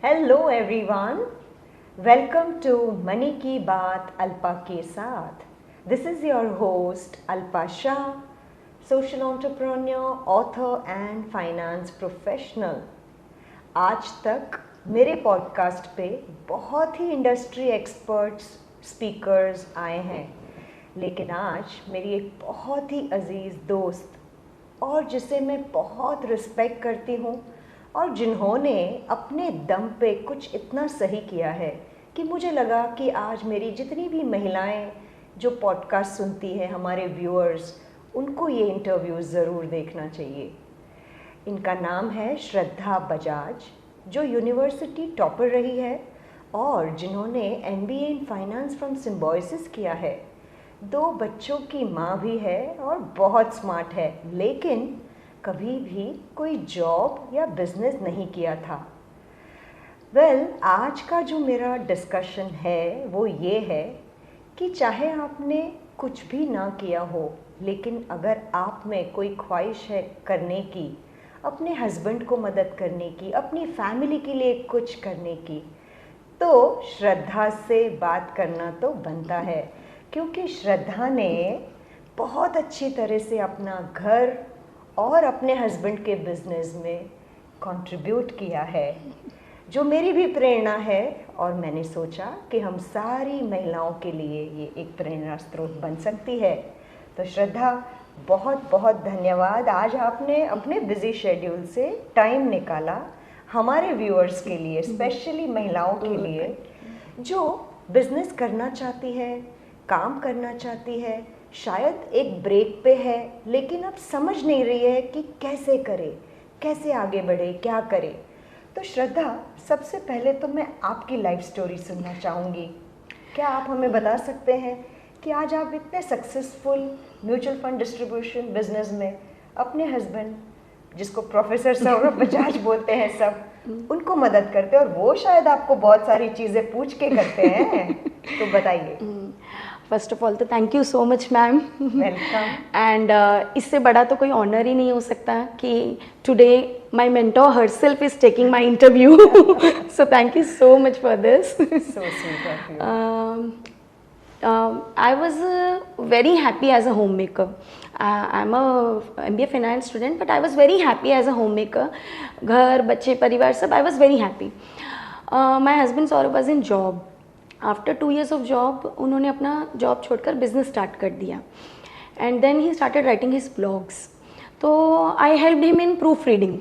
Hello everyone, welcome to money की बात अल्पा के साथ। This is your host Alpa Shah, social entrepreneur, author and finance professional. आज तक मेरे पॉडकास्ट पे बहुत ही इंडस्ट्री एक्सपर्ट्स स्पीकर्स आए हैं, लेकिन आज मेरी एक बहुत ही अजीज़ दोस्त और जिसे मैं बहुत रिस्पेक्ट करती हूँ और जिन्होंने अपने दम पे कुछ इतना सही किया है कि मुझे लगा कि आज मेरी जितनी भी महिलाएं जो पॉडकास्ट सुनती हैं, हमारे व्यूअर्स, उनको ये इंटरव्यू ज़रूर देखना चाहिए। इनका नाम है श्रद्धा बजाज, जो यूनिवर्सिटी टॉपर रही है और जिन्होंने MBA in finance from Symbiosis किया है। 2 बच्चों की माँ भी है और बहुत स्मार्ट है, लेकिन कभी भी कोई जॉब या बिजनेस नहीं किया था। आज का जो मेरा डिस्कशन है वो ये है कि चाहे आपने कुछ भी ना किया हो, लेकिन अगर आप में कोई ख्वाहिश है करने की, अपने हस्बैंड को मदद करने की, अपनी फैमिली के लिए कुछ करने की, तो श्रद्धा से बात करना तो बनता है, क्योंकि श्रद्धा ने बहुत अच्छी तरह से अपना घर और अपने हस्बैंड के बिजनेस में कंट्रीब्यूट किया है, जो मेरी भी प्रेरणा है। और मैंने सोचा कि हम सारी महिलाओं के लिए ये एक प्रेरणा स्रोत बन सकती है। तो श्रद्धा, बहुत बहुत धन्यवाद। आज आपने अपने बिजी शेड्यूल से टाइम निकाला हमारे व्यूअर्स के लिए, स्पेशली महिलाओं के लिए जो बिजनेस करना चाहती है, काम करना चाहती है, शायद एक ब्रेक पे है, लेकिन अब समझ नहीं रही है कि कैसे करे, कैसे आगे बढ़े, क्या करे। तो श्रद्धा, सबसे पहले तो मैं आपकी लाइफ स्टोरी सुनना चाहूँगी। क्या आप हमें बता सकते हैं कि आज आप इतने successful mutual fund distribution business में अपने हस्बैंड, जिसको प्रोफेसर सौरभ बजाज बोलते हैं सब, उनको मदद करते हैं और वो शायद आपको बहुत सारी चीज़ें पूछ के करते हैं, तो बताइए। फर्स्ट ऑफ ऑल तो thank you so much ma'am, welcome. And इससे बड़ा तो कोई ऑनर ही नहीं हो सकता कि today my mentor herself is taking my interview, so thank you so much for this. So sweet of you. I was very happy as a homemaker. I'm a MBA finance student, but I was very happy as a homemaker. घर, बच्चे, परिवार सब, I was very happy. My husband Saurabh was in job. After 2 years of job उन्होंने अपना job छोड़कर business start कर दिया, and then ही स्टार्टेड राइटिंग हिज ब्लॉग्स। तो I helped him in proof reading.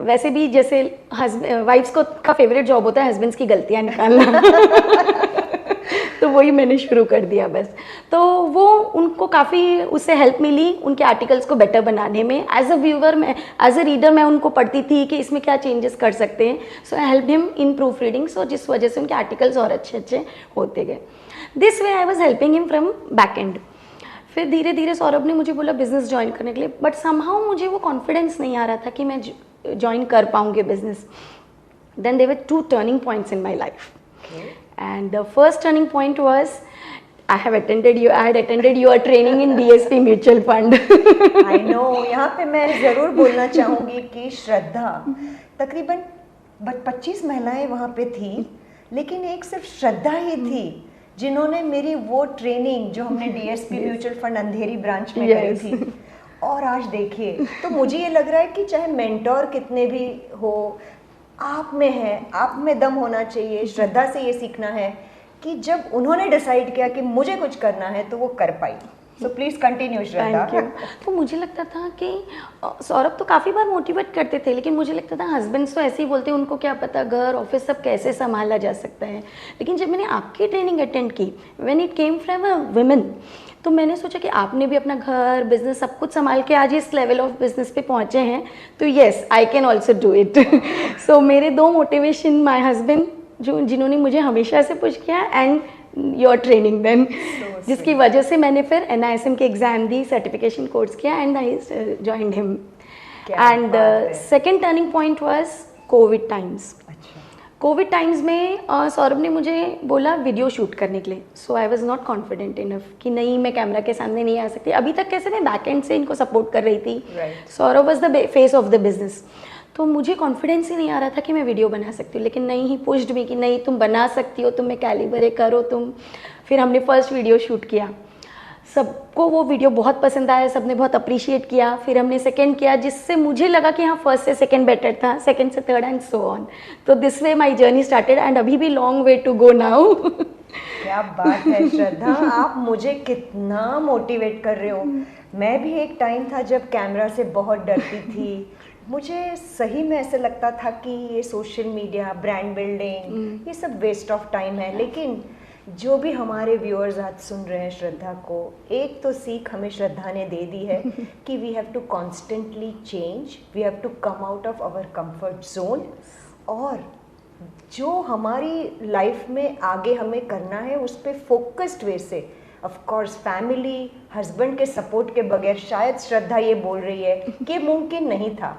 वैसे भी जैसे वाइफ्स को का फेवरेट जॉब होता है हस्बैंड्स की गलतियाँ निकालना तो वही मैंने शुरू कर दिया बस। तो वो उनको काफ़ी उससे हेल्प मिली उनके आर्टिकल्स को बेटर बनाने में। एज अ व्यूअर, मैं एज अ रीडर मैं उनको पढ़ती थी कि इसमें क्या चेंजेस कर सकते हैं। So I help him in proof reading, सो जिस वजह से उनके आर्टिकल्स और अच्छे अच्छे होते गए। This way I was helping him from back and. फिर धीरे धीरे सौरभ ने मुझे बोला बिजनेस ज्वाइन करने के लिए, बट समहाउ मुझे वो कॉन्फिडेंस नहीं आ रहा था कि मैं ज्वाइन कर पाऊँगी business. Then there were 2 turning points in my life. And the first turning point was I had attended your training in DSP Mutual Fund. I know, यहाँ पे मैं ज़रूर बोलना चाहूँगी कि श्रद्धा, तकरीबन 25 महिलाएं वहाँ पे थी, लेकिन एक सिर्फ श्रद्धा ही थी जिन्होंने मेरी वो ट्रेनिंग जो हमने DSP म्यूचुअल फंड अंधेरी ब्रांच में करी थी। और आज देखिए, तो मुझे ये लग रहा है कि चाहे मेंटोर कितने भी हो, आप में है, आप में दम होना चाहिए। श्रद्धा से ये सीखना है कि जब उन्होंने डिसाइड किया कि मुझे कुछ करना है तो वो कर पाई। So please continue Shraddha. Thank you. तो मुझे लगता था कि सौरभ तो काफ़ी बार मोटिवेट करते थे, लेकिन मुझे लगता था हस्बैंड्स तो ऐसे ही बोलते हैं, उनको क्या पता घर ऑफिस सब कैसे संभाला जा सकता है। लेकिन जब मैंने आपकी ट्रेनिंग अटेंड की, when it came from a women, तो मैंने सोचा कि आपने भी अपना घर बिजनेस सब कुछ संभाल के आज इस लेवल ऑफ बिजनेस पे पहुंचे हैं, तो yes I can also do it. So मेरे 2 मोटिवेशन, माय हस्बैंड जिन्होंने मुझे हमेशा से पुश किया, एंड योर ट्रेनिंग देन, जिसकी वजह से मैंने फिर NISM के एग्ज़ाम दी, सर्टिफिकेशन कोर्स किया, and I joined him. And second turning point was Covid times. Covid times में सौरभ ने मुझे बोला वीडियो शूट करने के लिए। So I was not confident enough कि नहीं, मैं कैमरा के सामने नहीं आ सकती। अभी तक कैसे मैं बैक एंड से इनको सपोर्ट कर रही थी, Saurabh was the face of the business. तो मुझे कॉन्फिडेंस ही नहीं आ रहा था कि मैं वीडियो बना सकती हूँ, लेकिन नहीं ही पुश्ड मी कि नहीं तुम बना सकती हो, तुम में कैलिबर है, करो तुम। फिर हमने फर्स्ट वीडियो शूट किया, सबको वो वीडियो बहुत पसंद आया, सबने बहुत अप्रिशिएट किया। फिर हमने सेकंड किया, जिससे मुझे लगा कि हाँ फर्स्ट से सेकंड बेटर था, सेकंड से थर्ड एंड सो ऑन। तो this way my journey started and अभी भी long way to go now. क्या बात है श्रद्धा, आप मुझे कितना मोटिवेट कर रहे हो। मैं भी एक टाइम था जब कैमरा से बहुत डरती थी। मुझे सही में ऐसे लगता था कि ये सोशल मीडिया, ब्रांड बिल्डिंग, ये सब वेस्ट ऑफ टाइम है। लेकिन जो भी हमारे व्यूअर्स आज सुन रहे हैं श्रद्धा को, एक तो सीख हमें श्रद्धा ने दे दी है कि we have to constantly change, we have to come out of our comfort zone, और जो हमारी लाइफ में आगे हमें करना है उस पर फोकस्ड वे से। ऑफ कोर्स फैमिली, हस्बैंड के सपोर्ट के बगैर शायद श्रद्धा ये बोल रही है कि मुमकिन नहीं था।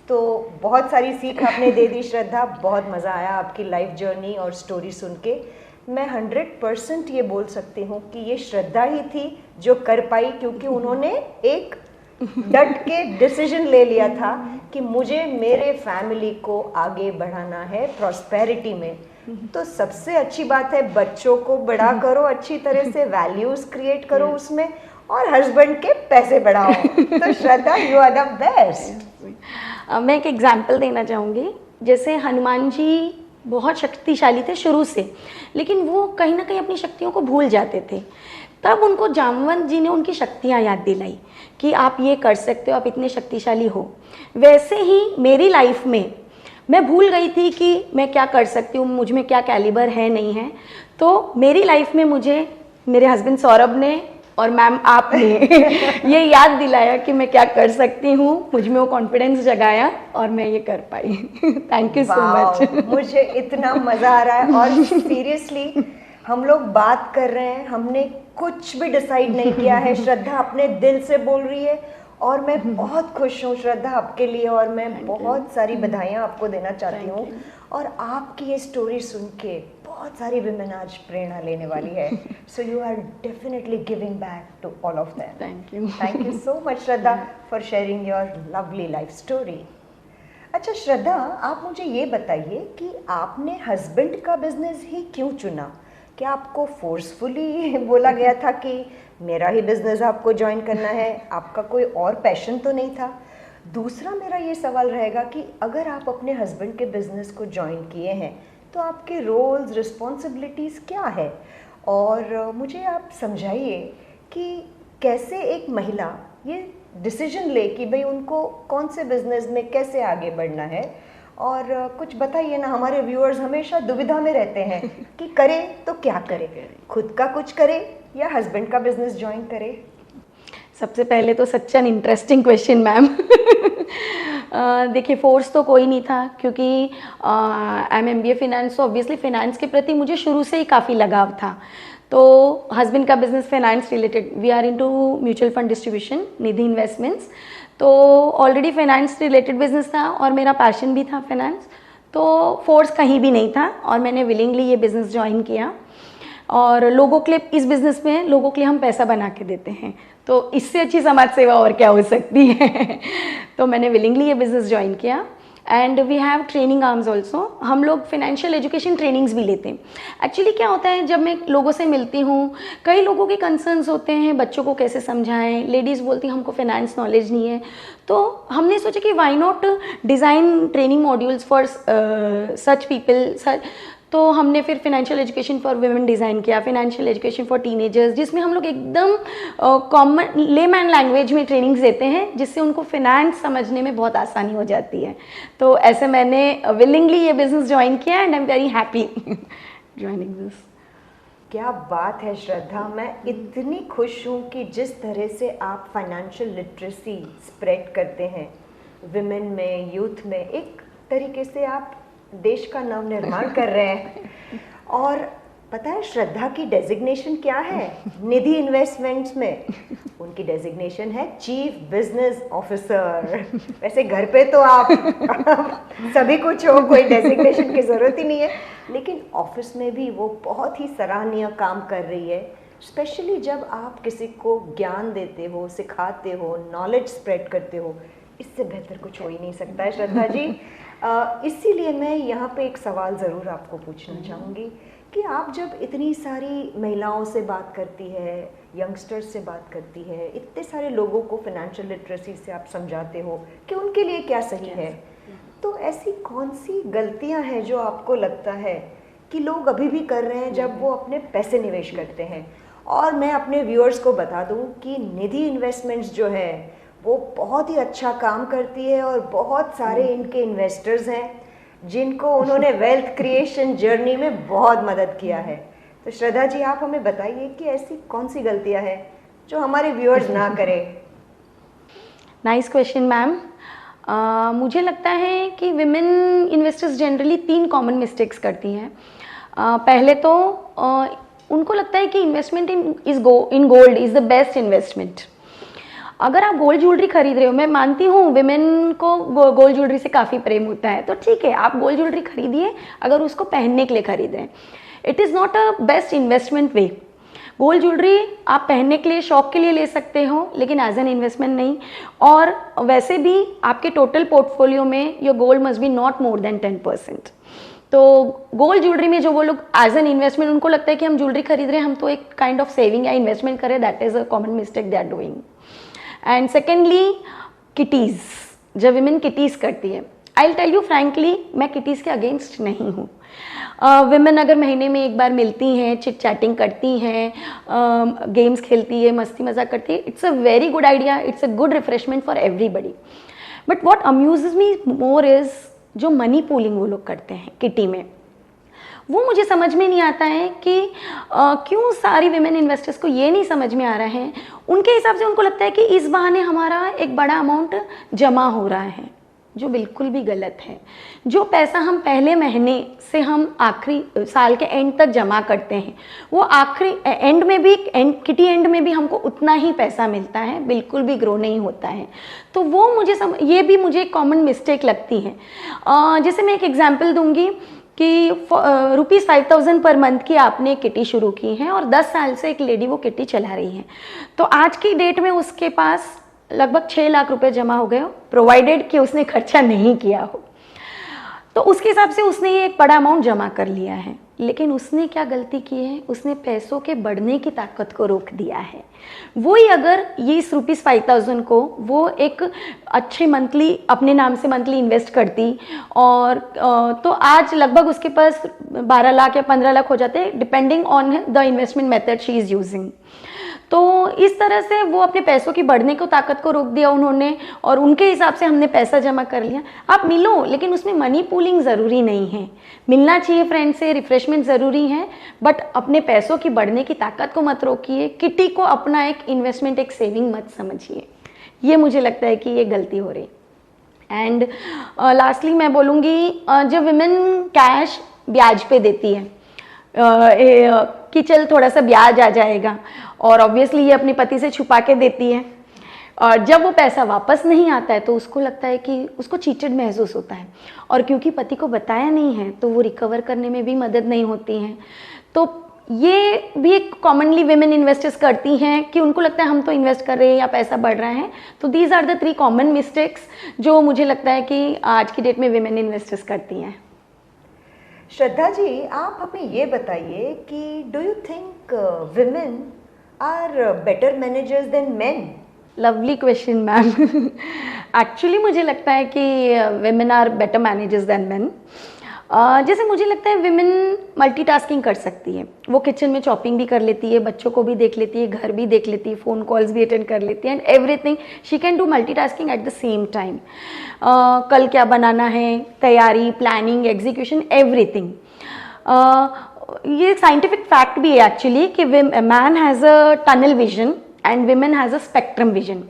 तो बहुत सारी सीख आपने दे दी श्रद्धा, बहुत मज़ा आया आपकी लाइफ जर्नी और स्टोरी सुन के। मैं 100% ये बोल सकती हूँ कि ये श्रद्धा ही थी जो कर पाई, क्योंकि उन्होंने एक डट के डिसीजन ले लिया था कि मुझे मेरे फैमिली को आगे बढ़ाना है प्रॉस्पेरिटी में। तो सबसे अच्छी बात है, बच्चों को बड़ा करो, अच्छी तरह से वैल्यूज क्रिएट करो उसमें, और हस्बैंड के पैसे बढ़ाओ। तो श्रद्धा, यू आर द बेस्ट। मैं एक एग्जांपल देना चाहूँगी। जैसे हनुमान जी बहुत शक्तिशाली थे शुरू से, लेकिन वो कहीं ना कहीं अपनी शक्तियों को भूल जाते थे। तब उनको जामवंत जी ने उनकी शक्तियाँ याद दिलाई कि आप ये कर सकते हो, आप इतने शक्तिशाली हो। वैसे ही मेरी लाइफ में मैं भूल गई थी कि मैं क्या कर सकती हूँ, मुझ में क्या कैलिबर है नहीं है। तो मेरी लाइफ में मुझे मेरे हस्बैंड सौरभ ने और मैम आपने ये याद दिलाया कि मैं क्या कर सकती हूँ, मुझ में वो कॉन्फिडेंस जगाया और मैं ये कर पाई। Thank you so much. मुझे इतना मज़ा आ रहा है, और सीरियसली हम लोग बात कर रहे हैं, हमने कुछ भी डिसाइड नहीं किया है, श्रद्धा अपने दिल से बोल रही है, और मैं बहुत खुश हूँ श्रद्धा आपके लिए, और मैं बहुत सारी बधाइयाँ आपको देना चाहती हूँ। और आपकी ये स्टोरी सुन के बहुत सारी विमेन आज प्रेरणा लेने वाली है। So you are definitely giving back to all of them. Thank you so much Shraddha for sharing your lovely life story. अच्छा श्रद्धा, आप मुझे ये बताइए कि आपने हस्बैंड का बिजनेस ही क्यों चुना? क्या आपको फोर्सफुली बोला गया था कि मेरा ही बिजनेस आपको ज्वाइन करना है? आपका कोई और पैशन तो नहीं था? दूसरा मेरा ये सवाल रहेगा कि अगर आप अपने हस्बैंड के बिजनेस को ज्वाइन किए हैं तो आपके रोल्स, रिस्पॉन्सिबिलिटीज़ क्या है? और मुझे आप समझाइए कि कैसे एक महिला ये डिसीजन ले कि भाई उनको कौन से बिजनेस में कैसे आगे बढ़ना है। और कुछ बताइए ना, हमारे व्यूअर्स हमेशा दुविधा में रहते हैं कि करे तो क्या करे, खुद का कुछ करे या हस्बैंड का बिजनेस ज्वाइन करे। सबसे पहले तो such an interesting question ma'am. देखिए, फोर्स तो कोई नहीं था, क्योंकि आई एम MBA फिनेंस, तो ऑब्वियसली फिनेंस के प्रति मुझे शुरू से ही काफ़ी लगाव था। तो हस्बैंड का business finance related, we are into mutual fund distribution, Nidhi investments. तो ऑलरेडी फाइनेंस रिलेटेड बिजनेस था और मेरा पैशन भी था फाइनेंस, तो फोर्स कहीं भी नहीं था और मैंने विलिंगली ये बिज़नेस ज्वाइन किया। और लोगों के लिए, इस बिज़नेस में लोगों के लिए हम पैसा बना के देते हैं, तो इससे अच्छी समाज सेवा और क्या हो सकती है। तो मैंने विलिंगली ये बिज़नेस ज्वाइन किया। And we have training arms also, हम लोग फिनेंशियल एजुकेशन ट्रेनिंग्स भी लेते हैं। एक्चुअली क्या होता है, जब मैं लोगों से मिलती हूँ, कई लोगों के कंसर्न्स होते हैं, बच्चों को कैसे समझाएं, लेडीज़ बोलती हैं हमको फाइनेंस नॉलेज नहीं है। तो हमने सोचा कि why not design training modules for such people. तो हमने फिर financial education for women design किया, फाइनेंशियल एजुकेशन फॉर टीनेजर्स, जिसमें हम लोग एकदम कॉमन लेमैन लैंग्वेज में ट्रेनिंग्स देते हैं, जिससे उनको फाइनेंस समझने में बहुत आसानी हो जाती है। तो ऐसे मैंने विलिंगली ये बिज़नेस ज्वाइन किया and I am very happy joining this. क्या बात है श्रद्धा, मैं इतनी खुश हूँ कि जिस तरह से आप फाइनेंशियल लिटरेसी स्प्रेड करते हैं विमेन में, यूथ में, एक तरीके से आप देश का नव निर्माण कर रहे हैं। और पता है श्रद्धा की डेजिग्नेशन क्या है निधि इन्वेस्टमेंट्स में? उनकी डेजिग्नेशन है चीफ बिजनेस ऑफिसर। वैसे घर पे तो आप सभी कुछ हो, कोई डेजिग्नेशन की ज़रूरत ही नहीं है, लेकिन ऑफिस में भी वो बहुत ही सराहनीय काम कर रही है। स्पेशली जब आप किसी को ज्ञान देते हो, सिखाते हो, नॉलेज स्प्रेड करते हो, इससे बेहतर कुछ हो ही नहीं सकता है श्रद्धा जी। इसीलिए मैं यहाँ पे एक सवाल ज़रूर आपको पूछना चाहूँगी कि आप जब इतनी सारी महिलाओं से बात करती है, यंगस्टर्स से बात करती है, इतने सारे लोगों को फाइनेंशियल लिटरेसी से आप समझाते हो कि उनके लिए क्या सही है, तो ऐसी कौन सी गलतियाँ हैं जो आपको लगता है कि लोग अभी भी कर रहे हैं जब वो अपने पैसे निवेश करते हैं? और मैं अपने व्यूअर्स को बता दूं कि निधि इन्वेस्टमेंट्स जो है वो बहुत ही अच्छा काम करती है और बहुत सारे इनके इन्वेस्टर्स हैं जिनको उन्होंने वेल्थ क्रिएशन जर्नी में बहुत मदद किया है। तो श्रद्धा जी, आप हमें बताइए कि ऐसी कौन सी गलतियां हैं जो हमारे व्यूअर्स ना करें। Nice question ma'am. मुझे लगता है कि women investors generally 3 common mistakes करती हैं। पहले तो उनको लगता है कि investment in gold is the best investment. अगर आप गोल्ड ज्वेलरी खरीद रहे हो, मैं मानती हूँ विमेन को गोल्ड ज्वेलरी से काफ़ी प्रेम होता है, तो ठीक है आप गोल्ड ज्वेलरी खरीदिए अगर उसको पहनने के लिए खरीद रहे हैं। It is not a best investment way. Gold jewellery आप पहनने के लिए, शौक के लिए ले सकते हो, लेकिन एज एन इन्वेस्टमेंट नहीं। और वैसे भी आपके टोटल पोर्टफोलियो में your gold must be not more than 10%। तो गोल्ड ज्वेलरी में जो वो लोग एज एन इन्वेस्टमेंट, उनको लगता है कि हम ज्वेलरी खरीद रहे हैं, हम तो एक काइंड ऑफ सेविंग या इन्वेस्टमेंट करें, that is a common mistake they are doing. And secondly, kitties, जब विमेन किटीज़ करती है, I will tell you frankly, मैं किटीज़ के अगेंस्ट नहीं हूँ। विमेन अगर महीने में एक बार मिलती हैं, चिट चैटिंग करती हैं, गेम्स खेलती है, मस्ती मजाक करती है, it's a very good idea, it's a good refreshment for everybody. But what amuses me more is जो मनी पूलिंग वो लोग करते हैं किटी में, वो मुझे समझ में नहीं आता है कि क्यों सारी विमेन इन्वेस्टर्स को ये नहीं समझ में आ रहा है। उनके हिसाब से उनको लगता है कि इस बहाने हमारा एक बड़ा अमाउंट जमा हो रहा है, जो बिल्कुल भी गलत है। जो पैसा हम पहले महीने से हम आखिरी साल के एंड तक जमा करते हैं, वो आखिरी एंड में भी, किटी एंड में भी हमको उतना ही पैसा मिलता है, बिल्कुल भी ग्रो नहीं होता है। तो वो मुझे ये भी मुझे एक कॉमन मिस्टेक लगती है। जैसे मैं एक एग्जांपल दूंगी कि ₹5000 पर मंथ की आपने किटी शुरू की है और 10 साल से एक लेडी वो किटी चला रही है, तो आज की डेट में उसके पास लगभग 6 लाख रुपए जमा हो गए हो, प्रोवाइडेड कि उसने खर्चा नहीं किया हो। तो उसके हिसाब से उसने ये एक बड़ा अमाउंट जमा कर लिया है। लेकिन उसने क्या गलती की है, उसने पैसों के बढ़ने की ताकत को रोक दिया है। वही अगर ये इस ₹5000 को वो एक अच्छे मंथली अपने नाम से मंथली इन्वेस्ट करती और तो आज लगभग उसके पास 12 लाख या 15 लाख हो जाते, depending on the investment method she is using. तो इस तरह से वो अपने पैसों की बढ़ने को ताकत को रोक दिया उन्होंने, और उनके हिसाब से हमने पैसा जमा कर लिया। आप मिलो, लेकिन उसमें मनी पूलिंग ज़रूरी नहीं है। मिलना चाहिए फ्रेंड से, रिफ्रेशमेंट ज़रूरी है, बट अपने पैसों की बढ़ने की ताकत को मत रोकिए। किटी को अपना एक इन्वेस्टमेंट, एक सेविंग मत समझिए। ये मुझे लगता है कि ये गलती हो रही। एंड लास्टली मैं बोलूँगी, जब विमेन कैश ब्याज पे देती है कि चल थोड़ा सा ब्याज आ जाएगा, और ऑब्वियसली ये अपने पति से छुपा के देती है, और जब वो पैसा वापस नहीं आता है तो उसको लगता है कि उसको चीटेड महसूस होता है, और क्योंकि पति को बताया नहीं है तो वो रिकवर करने में भी मदद नहीं होती है। तो ये भी एक कॉमनली विमेन इन्वेस्टर्स करती हैं कि उनको लगता है हम तो इन्वेस्ट कर रहे हैं या पैसा बढ़ रहा है। तो these are the 3 common mistakes जो मुझे लगता है कि आज की डेट में विमेन इन्वेस्टर्स करती हैं। श्रद्धा जी, आप हमें ये बताइए कि do you think women are better managers than men? Lovely question ma'am. Actually मुझे लगता है कि women are better managers than men. जैसे मुझे लगता है विमेन मल्टीटास्किंग कर सकती है। वो किचन में चॉपिंग भी कर लेती है, बच्चों को भी देख लेती है, घर भी देख लेती है, फ़ोन कॉल्स भी अटेंड कर लेती है, and everything she can do multitasking at the same time. कल क्या बनाना है, तैयारी, प्लानिंग, एग्जीक्यूशन, एवरीथिंग। ये साइंटिफिक फैक्ट भी है एक्चुअली कि man has a tunnel vision and women has a spectrum vision.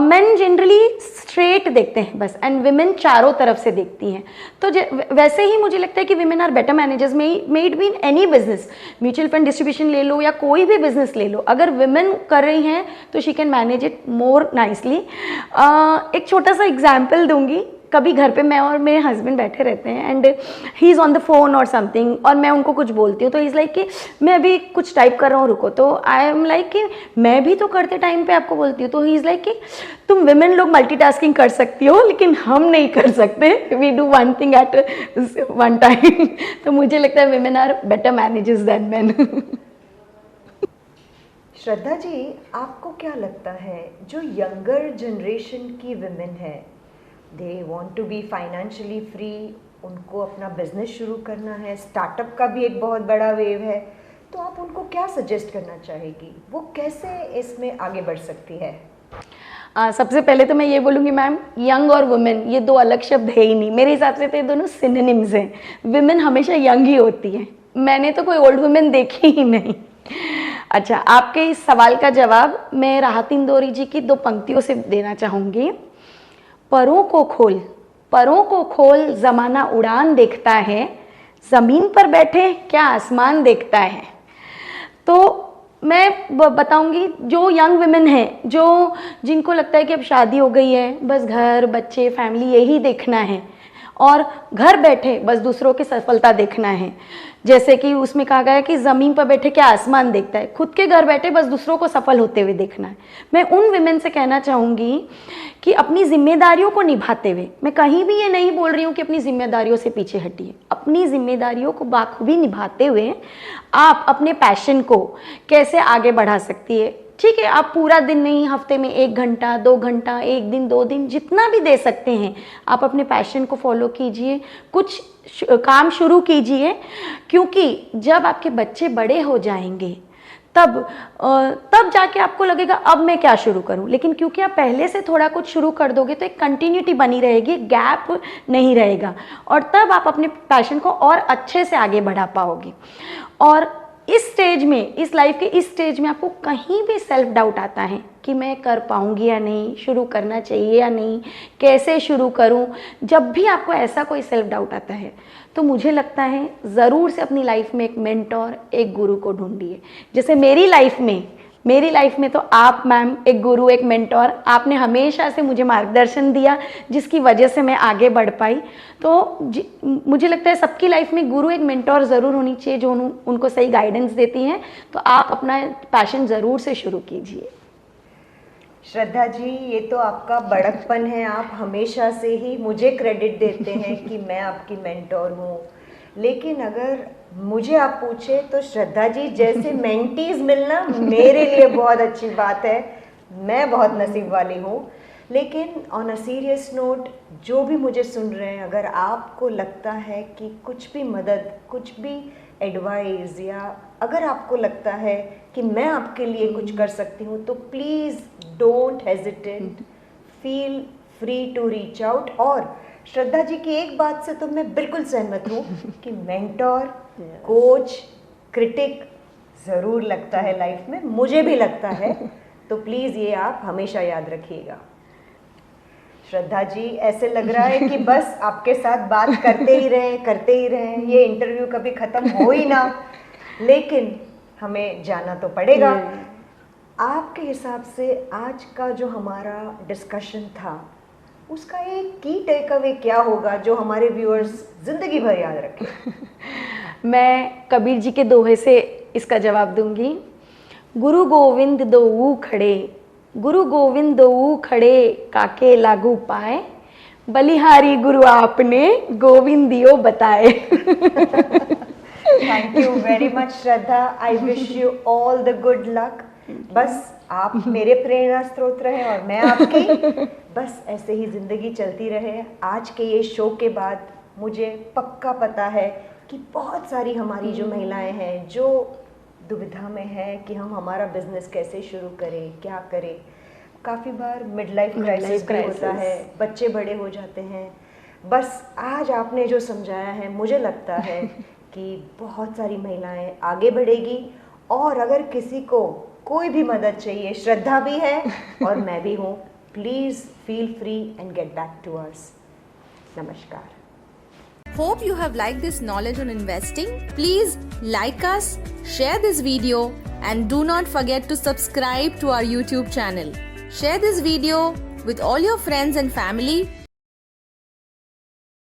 Main generally straight देखते हैं बस, एंड विमेन चारों तरफ से देखती हैं। तो वैसे ही मुझे लगता है कि विमेन आर बेटर मैनेजर्स में it be in any business, mutual fund distribution ले लो या कोई भी बिजनेस ले लो, अगर विमेन कर रही हैं तो she can manage it more nicely. एक छोटा सा एग्जाम्पल दूंगी कभी घर पे मैं और मेरे हस्बैंड बैठे रहते हैं and he is on the phone और समथिंग, और मैं उनको कुछ बोलती हूँ तो इज़ लाइक कि मैं अभी कुछ टाइप कर रहा हूँ, रुको। तो आई एम लाइक कि मैं भी तो करते टाइम पे आपको बोलती हूँ। तो ही इज़ लाइक कि तुम विमेन लोग मल्टीटास्किंग कर सकती हो लेकिन हम नहीं कर सकते, we do one thing at one time. तो मुझे लगता है women are better managers than man. Shraddha ji, आपको क्या लगता है जो यंगर जनरेशन की विमेन है, they want to be financially free, उनको अपना बिजनेस शुरू करना है, स्टार्टअप का भी एक बहुत बड़ा वेव है, तो आप उनको क्या सजेस्ट करना चाहेगी, वो कैसे इसमें आगे बढ़ सकती है? सबसे पहले तो मैं ये बोलूँगी मैम, यंग और वुमेन ये दो अलग शब्द है ही नहीं, मेरे हिसाब से तो ये दोनों सिनोनिम्स हैं। विमेन हमेशा यंग ही होती है, मैंने तो कोई ओल्ड वुमेन देखी ही नहीं। अच्छा, आपके इस सवाल का जवाब मैं राहत इंदौरी जी की 2 पंक्तियों से देना चाहूँगी। परों को खोल ज़माना उड़ान देखता है, ज़मीन पर बैठे क्या आसमान देखता है। तो मैं बताऊंगी जो यंग वुमेन है, जो जिनको लगता है कि अब शादी हो गई है, बस घर बच्चे फैमिली यही देखना है और घर बैठे बस दूसरों की सफलता देखना है, जैसे कि उसमें कहा गया है कि ज़मीन पर बैठे क्या आसमान देखता है, खुद के घर बैठे बस दूसरों को सफल होते हुए देखना है। मैं उन विमेन से कहना चाहूँगी कि अपनी जिम्मेदारियों को निभाते हुए, मैं कहीं भी ये नहीं बोल रही हूँ कि अपनी जिम्मेदारियों से पीछे हटिए, अपनी जिम्मेदारियों को बाखूबी निभाते हुए आप अपने पैशन को कैसे आगे बढ़ा सकती है। ठीक है, आप पूरा दिन नहीं, हफ्ते में 1 घंटा 2 घंटा, 1 दिन 2 दिन, जितना भी दे सकते हैं आप अपने पैशन को फॉलो कीजिए, कुछ काम शुरू कीजिए, क्योंकि जब आपके बच्चे बड़े हो जाएंगे तब जाके आपको लगेगा अब मैं क्या शुरू करूं। लेकिन क्योंकि आप पहले से थोड़ा कुछ शुरू कर दोगे तो एक कंटिन्यूटी बनी रहेगी, गैप नहीं रहेगा, और तब आप अपने पैशन को और अच्छे से आगे बढ़ा पाओगे। और इस स्टेज में, इस लाइफ के इस स्टेज में आपको कहीं भी सेल्फ डाउट आता है कि मैं कर पाऊंगी या नहीं, शुरू करना चाहिए या नहीं, कैसे शुरू करूं, जब भी आपको ऐसा कोई सेल्फ डाउट आता है तो मुझे लगता है ज़रूर से अपनी लाइफ में एक मेंटोर, एक गुरु को ढूंढिए। जैसे मेरी लाइफ में तो आप मैम एक गुरु, एक मेंटोर, आपने हमेशा से मुझे मार्गदर्शन दिया जिसकी वजह से मैं आगे बढ़ पाई। तो मुझे लगता है सबकी लाइफ में गुरु, एक मेंटोर ज़रूर होनी चाहिए जो उनको सही गाइडेंस देती हैं। तो आप अपना पैशन ज़रूर से शुरू कीजिए। श्रद्धा जी, ये तो आपका बड़कपन है, आप हमेशा से ही मुझे क्रेडिट देते हैं कि मैं आपकी मेंटोर हूँ, लेकिन अगर मुझे आप पूछे तो श्रद्धा जी जैसे मेंटीज मिलना मेरे लिए बहुत अच्छी बात है, मैं बहुत नसीब वाली हूँ। लेकिन ऑन अ सीरियस नोट, जो भी मुझे सुन रहे हैं, अगर आपको लगता है कि कुछ भी मदद, कुछ भी एडवाइस, या अगर आपको लगता है कि मैं आपके लिए कुछ कर सकती हूँ, तो please don't hesitate, feel free to reach out. और श्रद्धा जी की एक बात से तो मैं बिल्कुल सहमत हूँ कि मेंटोर, कोच, क्रिटिक ज़रूर लगता है लाइफ में, मुझे भी लगता है। तो प्लीज़ ये आप हमेशा याद रखिएगा। श्रद्धा जी, ऐसे लग रहा है कि बस आपके साथ बात करते ही रहें, ये इंटरव्यू कभी ख़त्म हो ही ना, लेकिन हमें जाना तो पड़ेगा। आपके हिसाब से आज का जो हमारा डिस्कशन था, उसका एक की टेक अवे क्या होगा जो हमारे व्यूअर्स ज़िंदगी भर याद रखें? मैं कबीर जी के दोहे से इसका जवाब दूंगी। गुरु गोविंद दोऊ खड़े, गुरु गोविंद दोऊ खड़े, काके लागू पाए, बलिहारी गुरु आपने, गोविंद दियो बताए। Thank you very much Shraddha, I wish you all the good luck. बस आप मेरे प्रेरणा स्रोत रहे और मैं आपकी, बस ऐसे ही ज़िंदगी चलती रहे। आज के ये शो के बाद मुझे पक्का पता है कि बहुत सारी हमारी जो महिलाएं हैं जो दुविधा में है कि हम हमारा बिजनेस कैसे शुरू करें, क्या करें। काफ़ी बार मिड लाइफ क्राइसिस भी होता है, बच्चे बड़े हो जाते हैं। बस आज आपने जो समझाया है, मुझे लगता है कि बहुत सारी महिलाएं आगे बढ़ेगी। और अगर किसी को कोई भी मदद चाहिए, श्रद्धा भी है और मैं भी हूँ, please feel free and get back to us. नमस्कार। Hope you have liked this knowledge on investing. Please like us, share this video, and do not forget to subscribe to our YouTube channel. Share this video with all your friends and family